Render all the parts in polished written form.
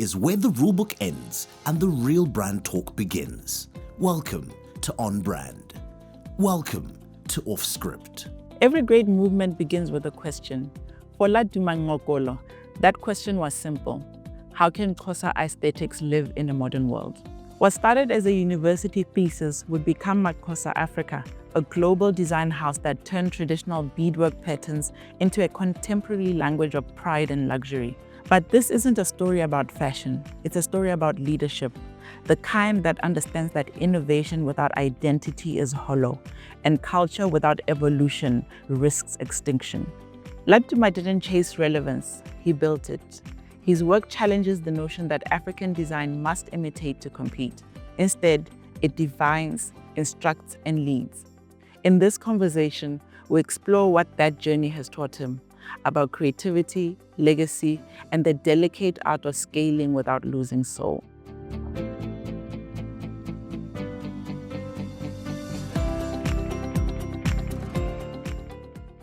is where the rulebook ends and the real brand talk begins. Welcome to On Brand. Welcome to Off Script. Every great movement begins with a question. For Laduma Ngokolo, that question was simple. How can Xhosa aesthetics live in a modern world? What started as a university thesis would become Xhosa Africa, a global design house that turned traditional beadwork patterns into a contemporary language of pride and luxury. But this isn't a story about fashion, it's a story about leadership, the kind that understands that innovation without identity is hollow, and culture without evolution risks extinction. Laduma didn't chase relevance, he built it. His work challenges the notion that African design must imitate to compete. Instead, it defines, instructs, and leads. In this conversation, we explore what that journey has taught him about creativity, legacy, and the delicate art of scaling without losing soul.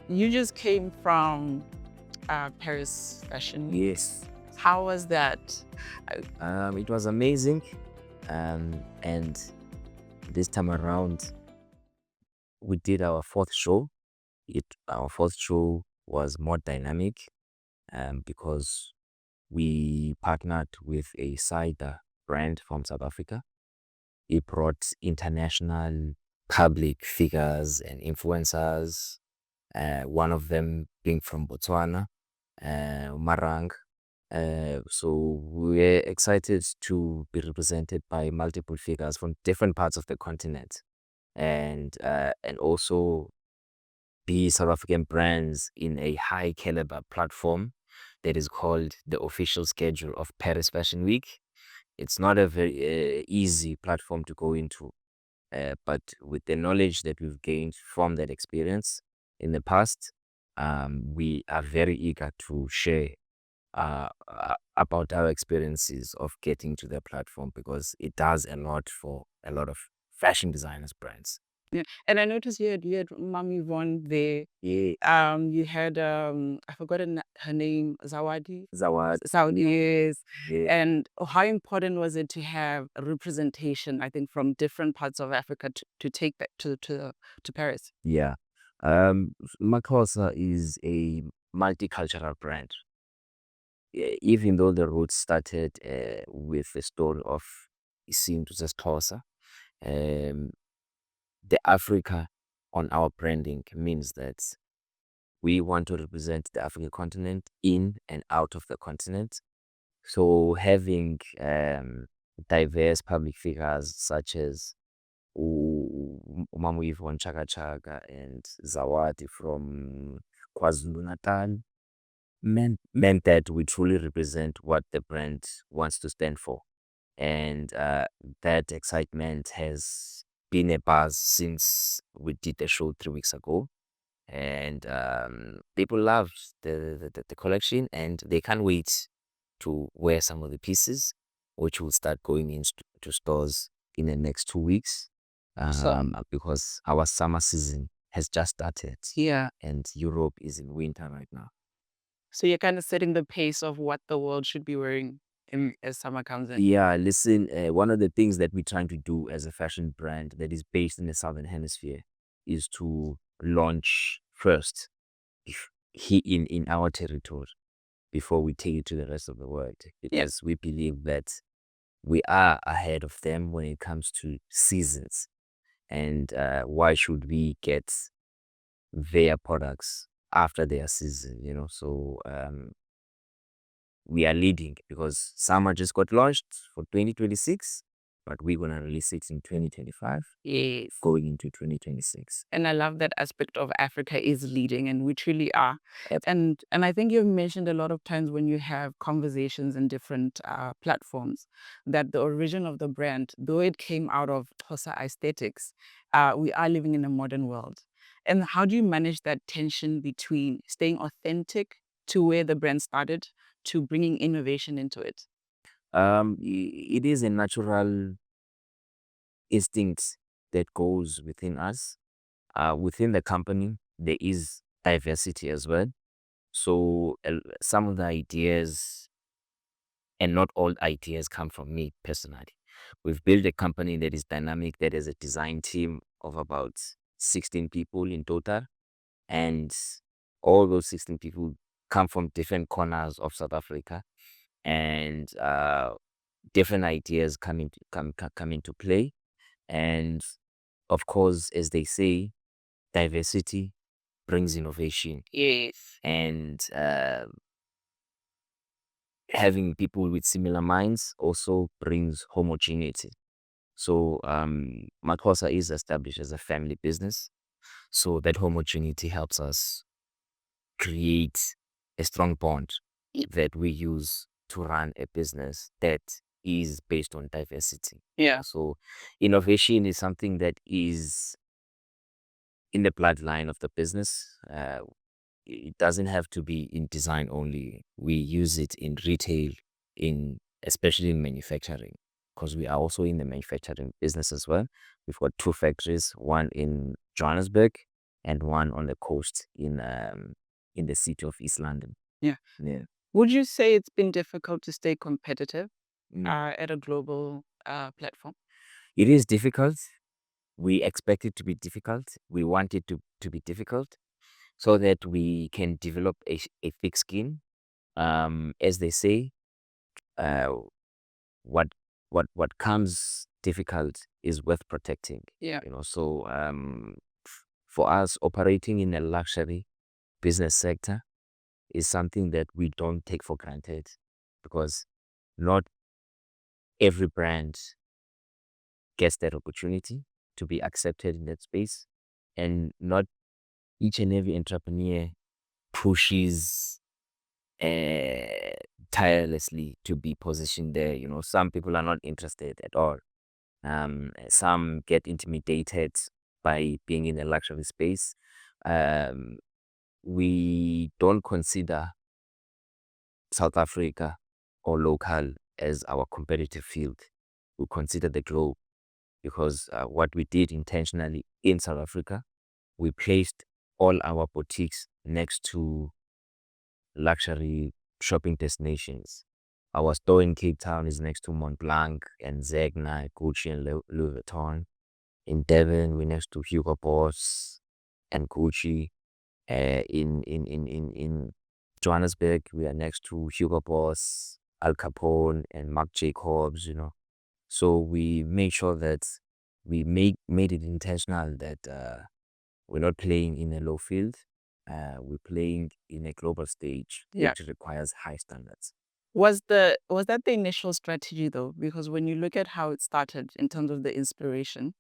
You just came from Paris Fashion Week. Yes. How was that? It was amazing. And this time around, we did our fourth show. Our fourth show was more dynamic because we partnered with a cider brand from South Africa. It brought international public figures and influencers, one of them being from Botswana, Marang. So we're excited to be represented by multiple figures from different parts of the continent, and also be South African brands in a high caliber platform that is called the official schedule of Paris Fashion Week. It's not a very easy platform to go into, but with the knowledge that we've gained from that experience in the past, we are very eager to share about our experiences of getting to the platform, because it does a lot for a lot of fashion designers brands. Yeah. And I noticed you had Mami Yvonne there. Yeah. You had I forgotten her name, Zawadi. Zawad. Saudi, yes. Yeah. And how important was it to have a representation, I think, from different parts of Africa to take that to Paris? Yeah. Makosa is a multicultural brand. Even though the roots started with the story of Isintu Xhosa, the Africa on our branding means that we want to represent the African continent in and out of the continent. So having diverse public figures such as Umamu Yvonne Chaka Chaka and Zawadi from KwaZulu Natal meant that we truly represent what the brand wants to stand for. And that excitement has been a buzz since we did the show 3 weeks ago. And people love the collection, and they can't wait to wear some of the pieces, which will start going into stores in the next 2 weeks, because our summer season has just started. Yeah. And Europe is in winter right now. So you're kind of setting the pace of what the world should be wearing as summer comes in. Yeah, listen, one of the things that we're trying to do as a fashion brand that is based in the Southern Hemisphere is to launch first in our territory before we take it to the rest of the world, because we believe that we are ahead of them when it comes to seasons. And why should we get their products after their season, So we are leading, because summer just got launched for 2026, but we're going to release it in 2025. Yes. Going into 2026. And I love that aspect of Africa is leading, and we truly are. Yep. And I think you've mentioned a lot of times when you have conversations in different platforms that the origin of the brand, though it came out of Xhosa aesthetics, we are living in a modern world. And how do you manage that tension between staying authentic to where the brand started to bringing innovation into it? It is a natural instinct that goes within us. Within the company, there is diversity as well. So some of the ideas and not all ideas come from me personally. We've built a company that is dynamic, that has a design team of about 16 people in total, and all those 16 people come from different corners of South Africa, and different ideas come into play. And of course, as they say, diversity brings innovation, Yes. and having people with similar minds also brings homogeneity. So Makosa is established as a family business, so that homogeneity helps us create a strong bond that we use to run a business that is based on diversity. Yeah. So innovation is something that is in the bloodline of the business. It doesn't have to be in design only. We use it in retail, especially in manufacturing, because we are also in the manufacturing business as well. We've got 2 factories, one in Johannesburg and one on the coast in the city of East London. Yeah. Yeah. Would you say it's been difficult to stay competitive Mm. at a global platform? It is difficult. We expect it to be difficult. We want it to be difficult so that we can develop a thick skin. As they say, uh, what what comes difficult is worth protecting. Yeah. So for us, operating in a luxury business sector is something that we don't take for granted, because not every brand gets that opportunity to be accepted in that space, and not each and every entrepreneur pushes tirelessly to be positioned there. Some people are not interested at all. Some get intimidated by being in a luxury space. We don't consider South Africa or local as our competitive field. We consider the globe, because what we did intentionally in South Africa, we placed all our boutiques next to luxury shopping destinations. Our store in Cape Town is next to Montblanc and Zegna, Gucci and Louis Vuitton. In Devon, we're next to Hugo Boss and Gucci. In Johannesburg, we are next to Hugo Boss, Al Capone, and Marc Jacobs. So we make sure that we made it intentional that we're not playing in a low field. We're playing in a global stage, Yeah. which requires high standards. Was that the initial strategy though? Because when you look at how it started in terms of the inspiration,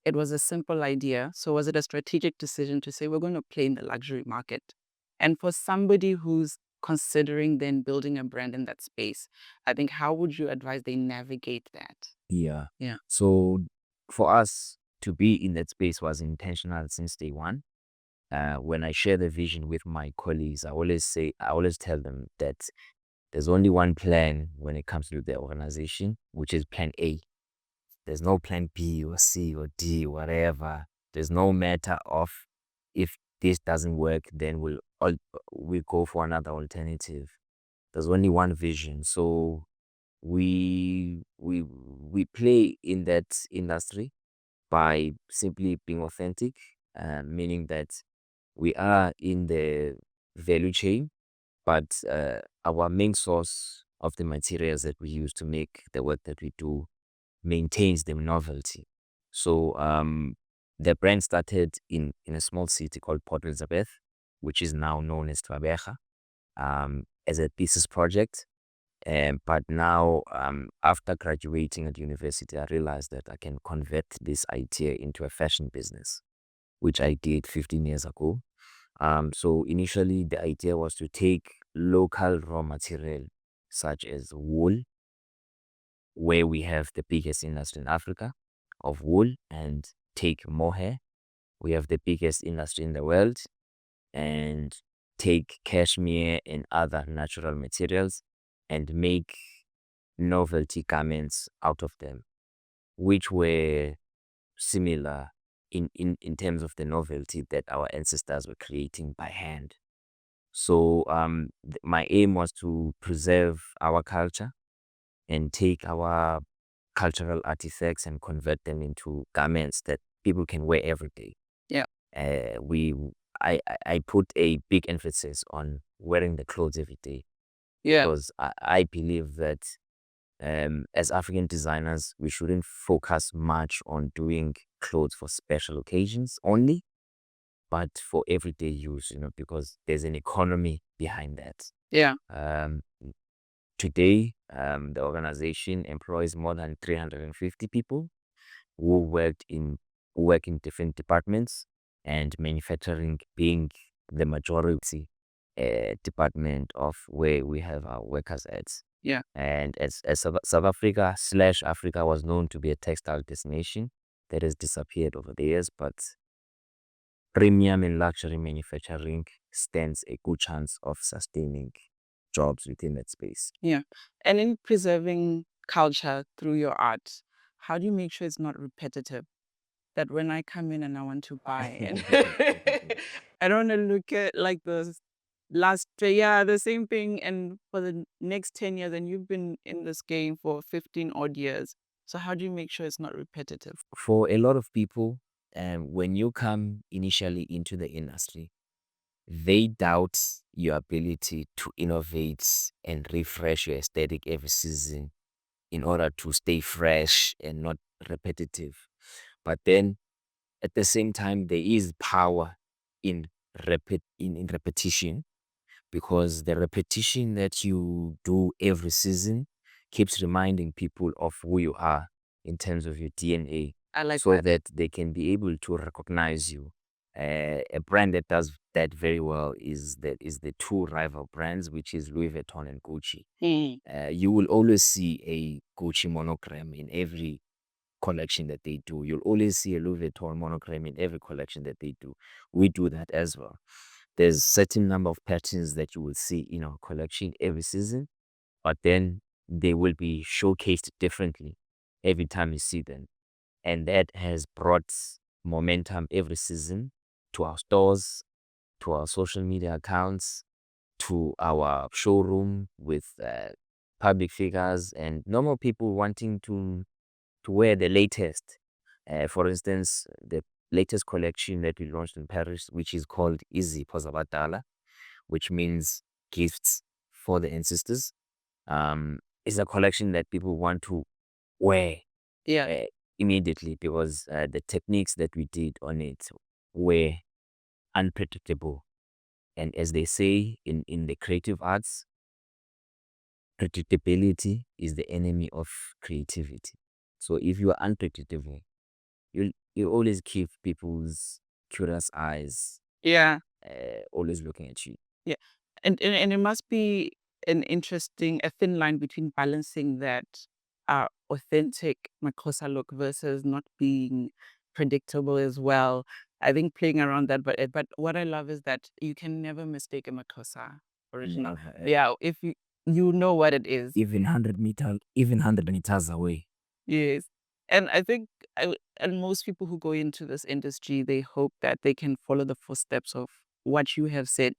it was a simple idea. So was it a strategic decision to say we're going to play in the luxury market? And for somebody who's considering then building a brand in that space, I think how would you advise they navigate that? Yeah. Yeah. So for us to be in that space was intentional since day one. When I share the vision with my colleagues, I always tell them that there's only one plan when it comes to the organization, which is plan A. There's no plan B or C or D, whatever. There's no matter of if this doesn't work, then we go for another alternative. There's only one vision. So we play in that industry by simply being authentic, meaning that we are in the value chain, but our main source of the materials that we use to make the work that we do maintains the novelty. So the brand started in a small city called Port Elizabeth, which is now known as Twabega, as a thesis project. But now, after graduating at university, I realized that I can convert this idea into a fashion business, which I did 15 years ago. So initially, the idea was to take local raw material, such as wool, where we have the biggest industry in Africa of wool, and take mohair. We have the biggest industry in the world, and take cashmere and other natural materials and make novelty garments out of them, which were similar in terms of the novelty that our ancestors were creating by hand. So my aim was to preserve our culture and take our cultural artifacts and convert them into garments that people can wear every day. Yeah. I put a big emphasis on wearing the clothes every day Yeah. because I believe that as African designers, we shouldn't focus much on doing clothes for special occasions only, but for everyday use, because there's an economy behind that. Yeah. Um, Today, the organization employs more than 350 people who work in different departments, and manufacturing being the majority department of where we have our workers at. Yeah. And as South Africa / Africa was known to be a textile destination that has disappeared over the years, but premium and luxury manufacturing stands a good chance of sustaining jobs within that space. Yeah. And in preserving culture through your art, how do you make sure it's not repetitive? That when I come in and I want to buy and I don't want to look at like the last, yeah, the same thing. And for the next 10 years, and you've been in this game for 15 odd years. So how do you make sure it's not repetitive? For a lot of people, when you come initially into the industry, they doubt your ability to innovate and refresh your aesthetic every season in order to stay fresh and not repetitive. But then at the same time, there is power in in repetition, because the repetition that you do every season keeps reminding people of who you are in terms of your DNA, I like so that. that they can be able to recognize you. A brand that does that very well is the two rival brands, which is Louis Vuitton and Gucci. You will always see a Gucci monogram in every collection that they do. You'll always see a Louis Vuitton monogram in every collection that they do. We do that as well. There's certain number of patterns that you will see in our collection every season, but then they will be showcased differently every time you see them. And that has brought momentum every season to our stores, to our social media accounts, to our showroom with public figures and normal people wanting to wear the latest. For instance, the latest collection that we launched in Paris, which is called Izipho Zabadala, which means gifts for the ancestors, is a collection that people want to wear Yeah. immediately, because the techniques that we did on it were unpredictable. And as they say in the creative arts, predictability is the enemy of creativity. So if you are unpredictable, you always keep people's curious eyes Yeah. always looking at you. Yeah. And it must be a thin line between balancing that authentic Makosa look versus not being predictable as well. I think playing around that, but what I love is that you can never mistake a Makosa original. Yeah, if you know what it is. Even 100 meters away. Yes. And I think and most people who go into this industry, they hope that they can follow the footsteps of what you have said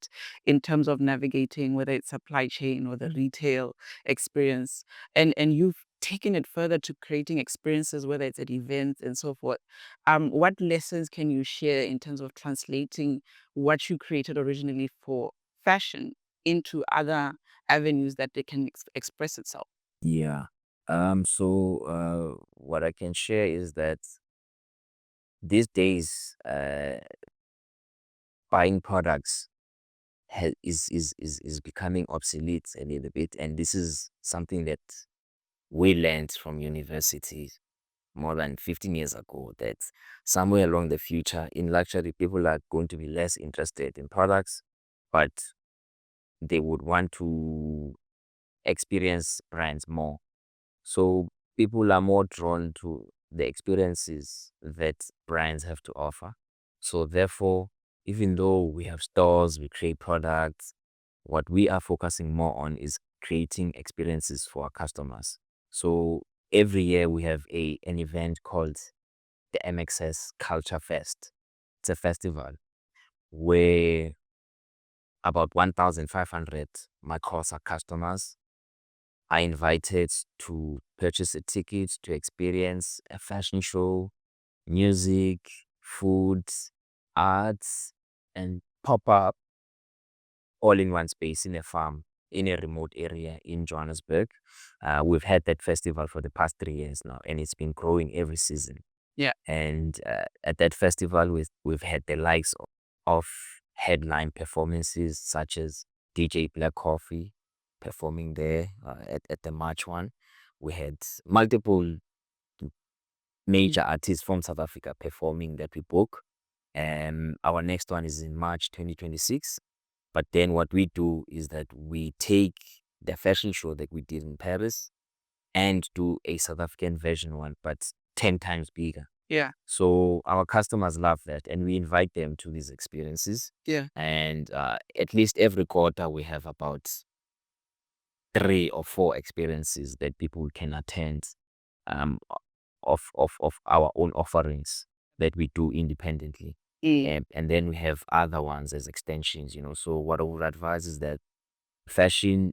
in terms of navigating, whether it's supply chain or the retail experience. And you've taken it further to creating experiences, whether it's at events and so forth. What lessons can you share in terms of translating what you created originally for fashion into other avenues that they can express itself? Yeah. So what I can share is that these days, buying products is becoming obsolete a little bit, and this is something that we learned from university more than 15 years ago, that somewhere along the future in luxury, people are going to be less interested in products, but they would want to experience brands more. So people are more drawn to the experiences that brands have to offer. So therefore, even though we have stores, we create products, what we are focusing more on is creating experiences for our customers. So every year we have an event called the MXS Culture Fest. It's a festival where about 1,500 Makosa customers are invited to purchase a ticket to experience a fashion show, music, food, arts, and pop up all in one space in a farm in a remote area in Johannesburg. We've had that festival for the past 3 years now, and it's been growing every season. Yeah. And at that festival, we've had the likes of headline performances such as DJ Black Coffee performing there at the March one. We had multiple major artists from South Africa performing that we book. Our next one is in March 2026. But then what we do is that we take the fashion show that we did in Paris and do a South African version one, but 10 times bigger. Yeah. So our customers love that, and we invite them to these experiences. Yeah. And at least every quarter, we have about 3 or 4 experiences that people can attend um, of our own offerings that we do independently. And then we have other ones as extensions, So what I would advise is that fashion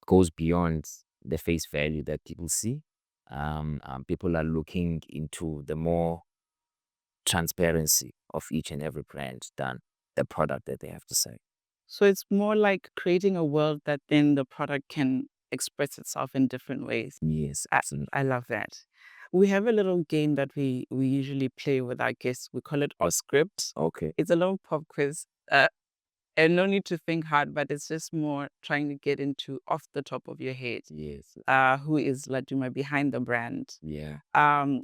goes beyond the face value that people see. People are looking into the more transparency of each and every brand than the product that they have to sell. So it's more like creating a world that then the product can express itself in different ways. Yes, I, absolutely. I love that. We have a little game that we usually play with our guests. We call it Off Script. Okay. It's a little pop quiz. And no need to think hard, but it's just more trying to get into off the top of your head. Yes. Who is Laduma behind the brand? Yeah.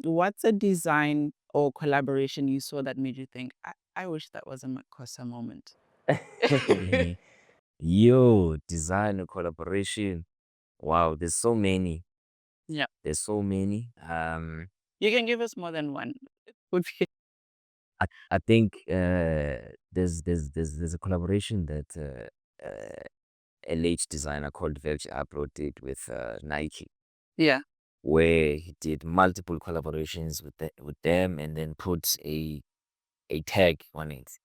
What's a design or collaboration you saw that made you think, I wish that was a Makosa moment? Yo, design and collaboration. Wow, there's so many. Yeah. There's so many. You can give us more than one. Would be- I think there's a collaboration that a late designer called Virgil Abloh did with Nike, Yeah. where he did multiple collaborations with them and then put a tag on it.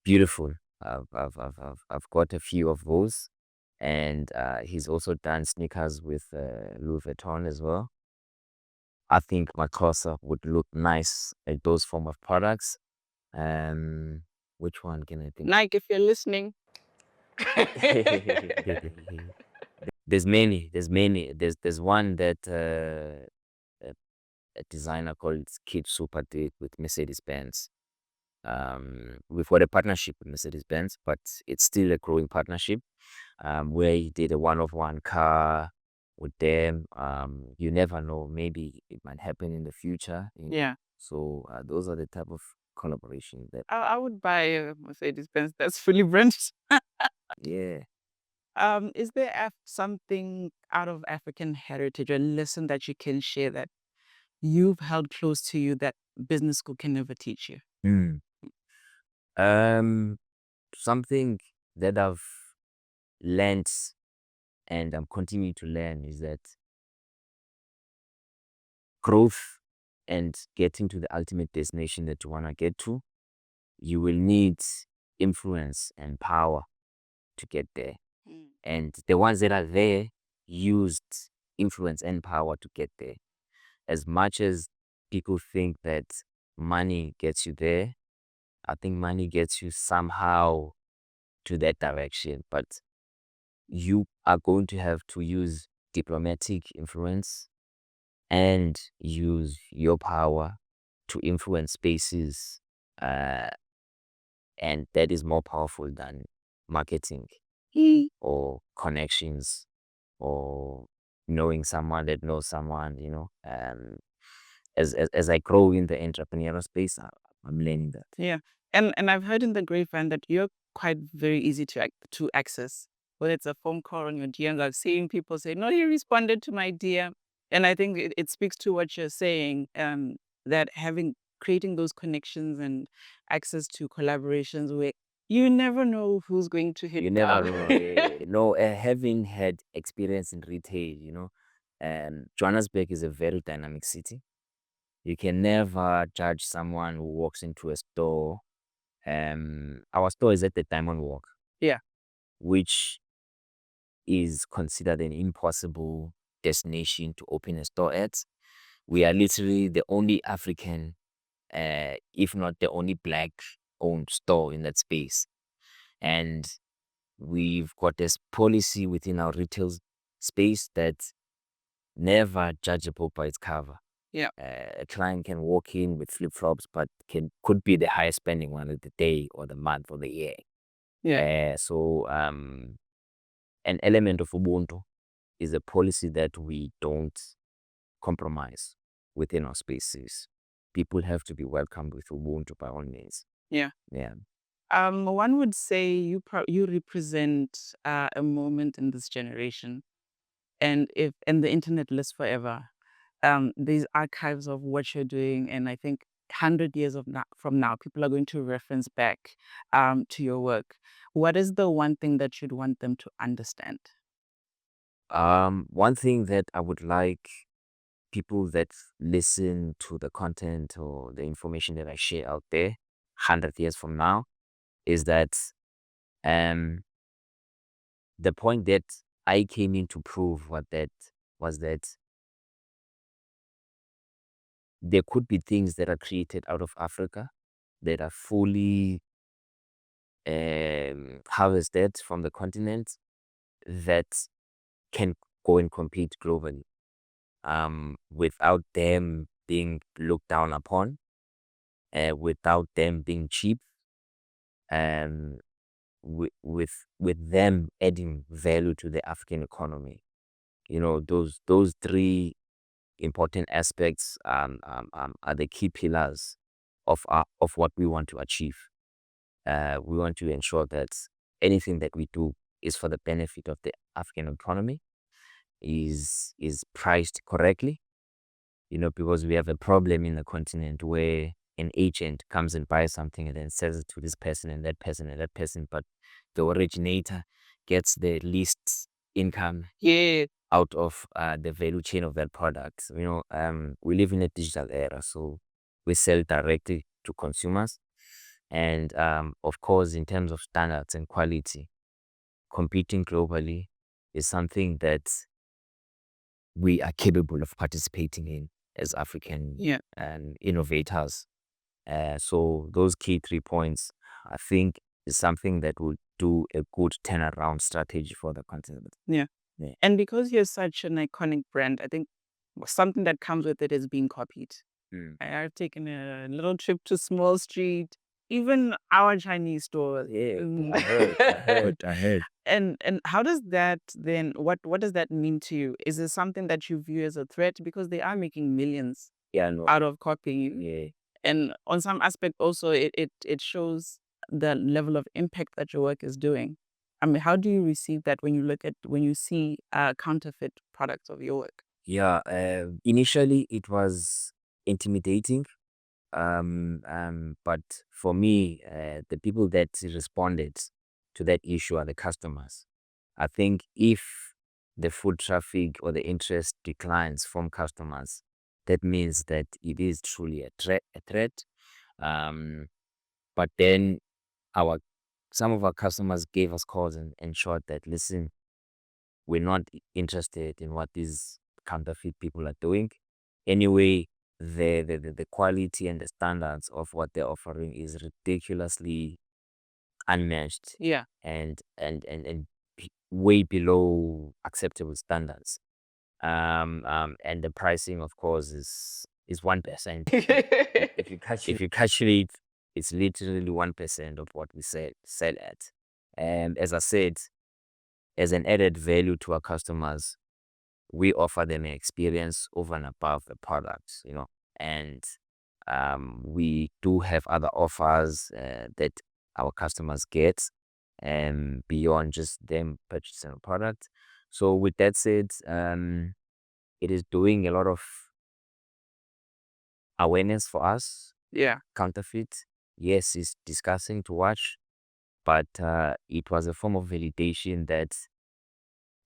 Beautiful. I've got a few of those, and he's also done sneakers with Louis Vuitton as well. I think Makosa would look nice at those form of products. Which one can I think? Nike, if you're listening. There's many. There's one that a designer called Kid Super did with Mercedes Benz. We've got a partnership with Mercedes Benz, but it's still a growing partnership. Where he did a one-of-one car with them. You never know. Maybe it might happen in the future. Yeah. So those are the type of collaboration that. I would buy a Mercedes Benz that's fully branded. Yeah. Is there something out of African heritage, a lesson that you can share that you've held close to you that business school can never teach you? Something that I've learned and I'm continuing to learn is that growth and getting to the ultimate destination that you want to get to, you will need influence and power to get there. And the ones that are there used influence and power to get there. As much as people think that money gets you there, I think money gets you somehow to that direction. But you are going to have to use diplomatic influence and use your power to influence spaces. And that is more powerful than marketing or connections or knowing someone that knows someone, as I grow in the entrepreneurial space, I'm learning that. Yeah. And I've heard in the grapevine that you're quite very easy to access. Whether it's a phone call on your DMs, I've seen people say, no, he responded to my DM. And I think it speaks to what you're saying, that creating those connections and access to collaborations where you never know who's going to hit You never down. know. Having had experience in retail, Johannesburg is a very dynamic city. You can never judge someone who walks into a store. Our store is at the Diamond Walk. Yeah. Which is considered an impossible destination to open a store at. We are literally the only African, if not the only Black-owned store in that space. And we've got this policy within our retail space that never judge a book by its cover. Yeah. A client can walk in with flip-flops, but could be the highest spending one of the day or the month or the year. Yeah. So an element of Ubuntu is a policy that we don't compromise within our spaces. People have to be welcomed with Ubuntu by all means. Yeah. Yeah. One would say you represent a moment in this generation, and the internet lives forever. These archives of what you're doing, and I think 100 years from now, people are going to reference back to your work. What is the one thing that you'd want them to understand? One thing that I would like people that listen to the content or the information that I share out there 100 years from now is that the point that I came in to prove was that there could be things that are created out of Africa that are fully harvested from the continent that can go and compete globally without them being looked down upon, without them being cheap, and with them adding value to the African economy. Those three important aspects are the key pillars of what we want to achieve. We want to ensure that anything that we do is for the benefit of the African economy, is priced correctly, because we have a problem in the continent where an agent comes and buys something and then sells it to this person and that person and that person, but the originator gets the least income out of the value chain of that product. We live in a digital era, so we sell directly to consumers. And of course, in terms of standards and quality, competing globally is something that we are capable of participating in as African innovators. So those key 3 points, I think, is something that will do a good turnaround strategy for the continent. Yeah. And because you're such an iconic brand, I think something that comes with it is being copied. I've taken a little trip to Small Street, even our Chinese stores. Yeah, I heard. And how does that then, what does that mean to you? Is it something that you view as a threat? Because they are making millions Yeah, no. out of copying you. Yeah. And on some aspect also, it shows the level of impact that your work is doing. I mean, how do you receive that when you see counterfeit products of your work? Yeah, initially it was intimidating. But for me, the people that responded to that issue are the customers. I think if the foot traffic or the interest declines from customers, that means that it is truly a threat. But then some of our customers gave us calls and ensured that, listen, we're not interested in what these counterfeit people are doing. Anyway, the quality and the standards of what they're offering is ridiculously unmatched. Yeah. And way below acceptable standards. And the pricing, of course, is 1%. If you calculate, it's literally 1% of what we sell at. And as I said, as an added value to our customers, we offer them an experience over and above the products, and we do have other offers that our customers get beyond just them purchasing a product. So with that said, it is doing a lot of awareness for us. Yeah. Counterfeit, yes, it's disgusting to watch, but it was a form of validation that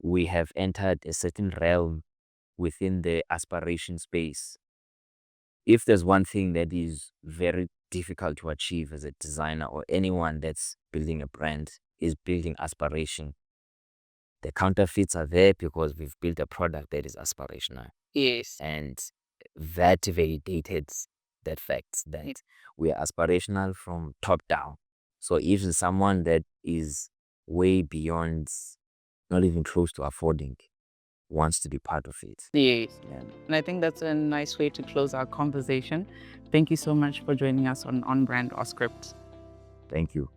we have entered a certain realm within the aspiration space. If there's one thing that is very difficult to achieve as a designer or anyone that's building a brand, is building aspiration. The counterfeits are there because we've built a product that is aspirational. Yes. And that validated that fact that we are aspirational from top down. So if someone that is way beyond, not even close to affording, wants to be part of it. Yes. Yeah. And I think that's a nice way to close our conversation. Thank you so much for joining us on Brand or Script. Thank you.